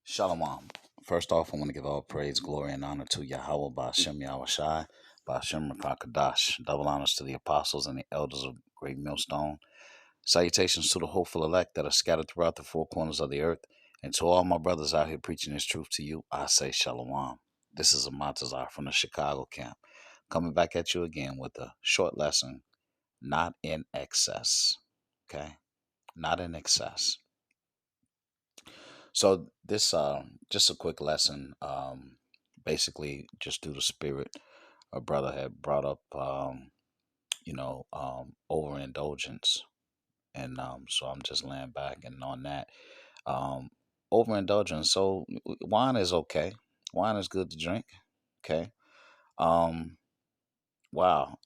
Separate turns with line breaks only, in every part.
Shalom. First off, I want to give all praise, glory, and honor to Yahweh, Ba'ashem Yahushai, Ba'ashem Rakakadash. Double honors to the apostles and the elders of Great Millstone. Salutations to the hopeful elect that are scattered throughout the four corners of the earth. And to all my brothers out here preaching this truth to you, I say Shalom. This is a Montazar from the Chicago camp, coming back at you again with a short lesson, not in excess. Okay? Not in excess. So this just a quick lesson. Basically just through the spirit, a brother had brought up overindulgence. And so I'm just laying back and on that. Um Overindulgence. So wine is okay. Wine is good to drink. Okay. Um wow.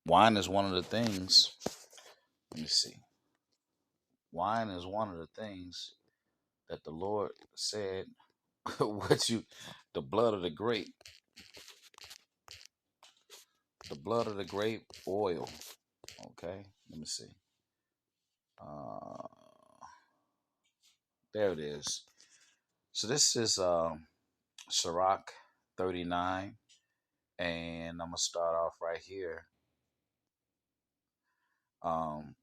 Wine is one of the things. Let me see. Wine is one of the things that the Lord said what you the blood of the grape oil. Okay, let me see. Uh, there it is. So this is Sirach 39, and I'm gonna start off right here. Um,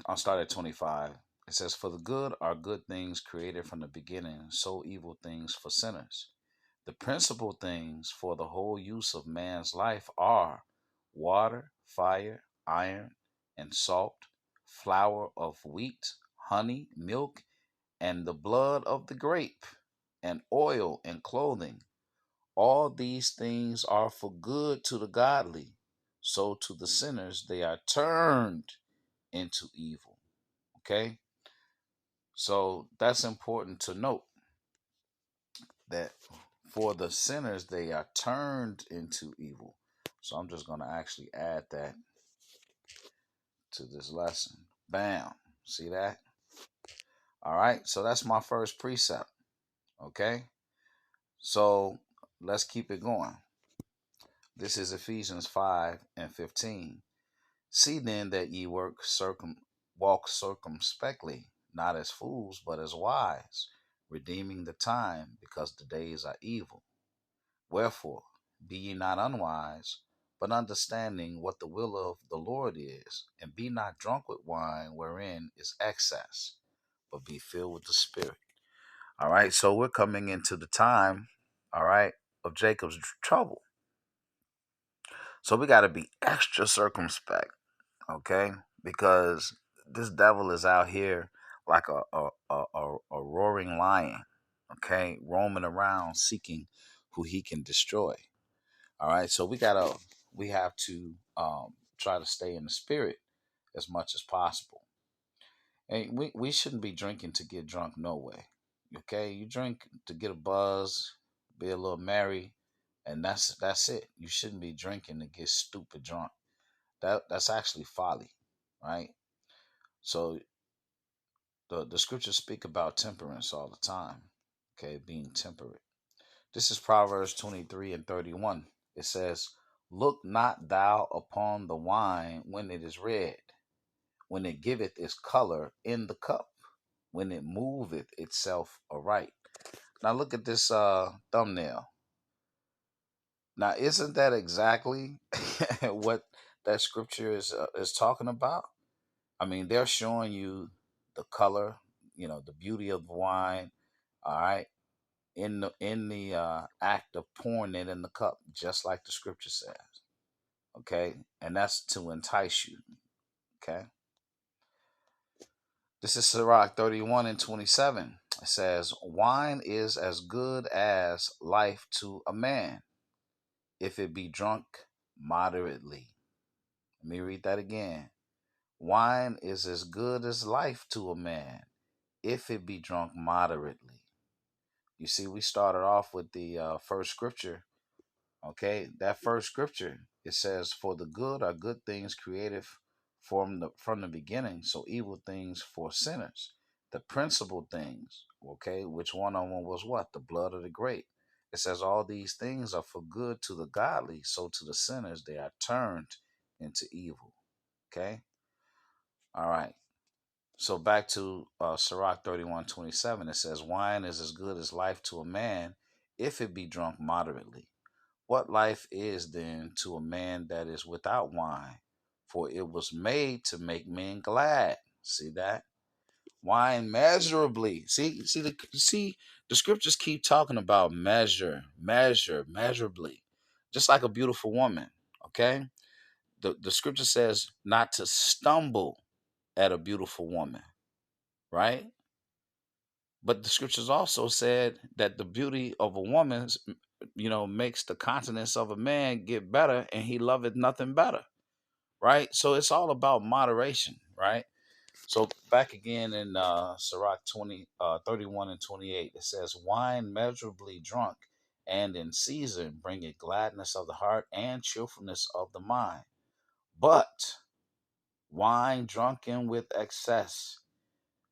I'll start at 25. It says, "For the good are good things created from the beginning, so evil things for sinners. The principal things for the whole use of man's life are water, fire, iron, and salt, flour of wheat, honey, milk, and the blood of the grape, and oil and clothing. All these things are for good to the godly, so to the sinners they are turned into evil." Okay? So that's important to note that for the sinners they are turned into evil. So I'm just going to actually add that to this lesson. Bam. See that? All right. So that's my first precept. Okay. So let's keep it going. This is Ephesians 5 and 15. "See then that ye walk circumspectly, not as fools, but as wise, redeeming the time, because the days are evil. Wherefore, be ye not unwise, but understanding what the will of the Lord is, and be not drunk with wine, wherein is excess, but be filled with the Spirit." All right, so we're coming into the time, all right, of Jacob's trouble. So we got to be extra circumspect, okay, because this devil is out here like a roaring lion, okay, roaming around seeking who he can destroy. All right, so we have to try to stay in the spirit as much as possible. And we shouldn't be drinking to get drunk, no way. Okay, you drink to get a buzz, be a little merry, and that's it. You shouldn't be drinking to get stupid drunk. That's actually folly, right? So the scriptures speak about temperance all the time. Okay, being temperate. This is Proverbs 23 and 31. It says, "Look not thou upon the wine when it is red, when it giveth its color in the cup, when it moveth itself aright." Now look at this thumbnail. Now isn't that exactly what that scripture is talking about? I mean, they're showing you the color, the beauty of the wine, all right, in the act of pouring it in the cup, just like the scripture says. Okay, and that's to entice you. Okay, this is Sirach 31 and 27. It says, "Wine is as good as life to a man, if it be drunk moderately." Let me read that again. "Wine is as good as life to a man, if it be drunk moderately." You see, we started off with the first scripture. Okay, that first scripture, it says, "For the good are good things created from the beginning, so evil things for sinners." The principal things, okay, which one of them was what? The blood of the grape. It says all these things are for good to the godly, so to the sinners they are turned into evil. Okay, all right. So back to Sirach 31:27, it says, wine is as good as life to a man if it be drunk moderately. What life is then to a man that is without wine? For it was made to make men glad. See that? Wine measurably. See, the scriptures keep talking about measurably. Just like a beautiful woman. Okay? The scripture says not to stumble at a beautiful woman, right? But the scriptures also said that the beauty of a woman, makes the countenance of a man get better, and he loveth nothing better, right? So it's all about moderation, right? So back again in Sirach 31 and 28, it says, wine measurably drunk and in season bringeth gladness of the heart and cheerfulness of the mind. But wine drunken with excess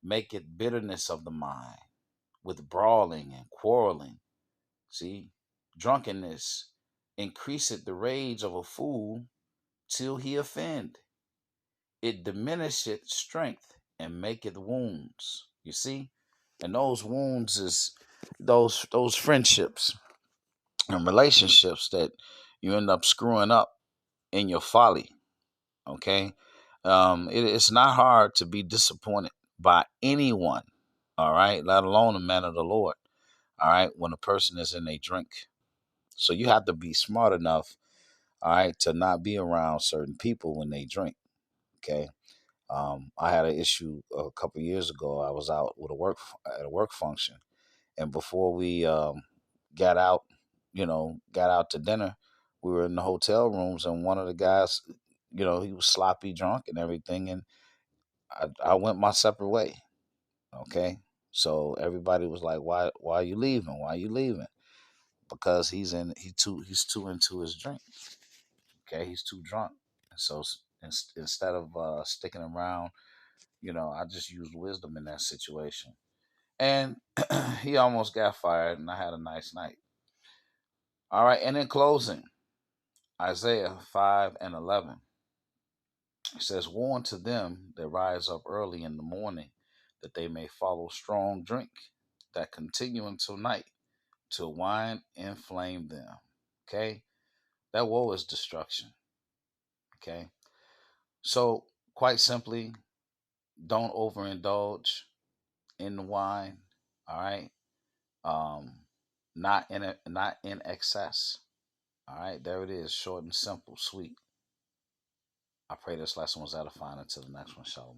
maketh bitterness of the mind, with brawling and quarreling. See, drunkenness increaseth the rage of a fool till he offend. It diminisheth strength and maketh wounds. You see? And those wounds is those friendships and relationships that you end up screwing up in your folly. Okay? It's not hard to be disappointed by anyone, all right, let alone a man of the Lord, all right, when a person is in a drink. So you have to be smart enough, all right, to not be around certain people when they drink. Okay. I had an issue a couple years ago. I was out with at a work function, and before we got out, got out to dinner, we were in the hotel rooms, and one of the guys, he was sloppy drunk and everything, and I went my separate way. Okay, so everybody was like, "Why are you leaving? Why are you leaving?" Because he's too into his drink. Okay, he's too drunk, and so instead of sticking around, I just used wisdom in that situation. And he almost got fired, and I had a nice night. All right, and in closing, Isaiah 5 and 11, it says, woe unto them that rise up early in the morning, that they may follow strong drink, that continue until night, till wine inflame them. Okay, that woe is destruction. Okay, so quite simply, don't overindulge in the wine. All right, um, not in excess. All right, there it is, short and simple, sweet. I pray this lesson was edifying. Until the next one, shalom.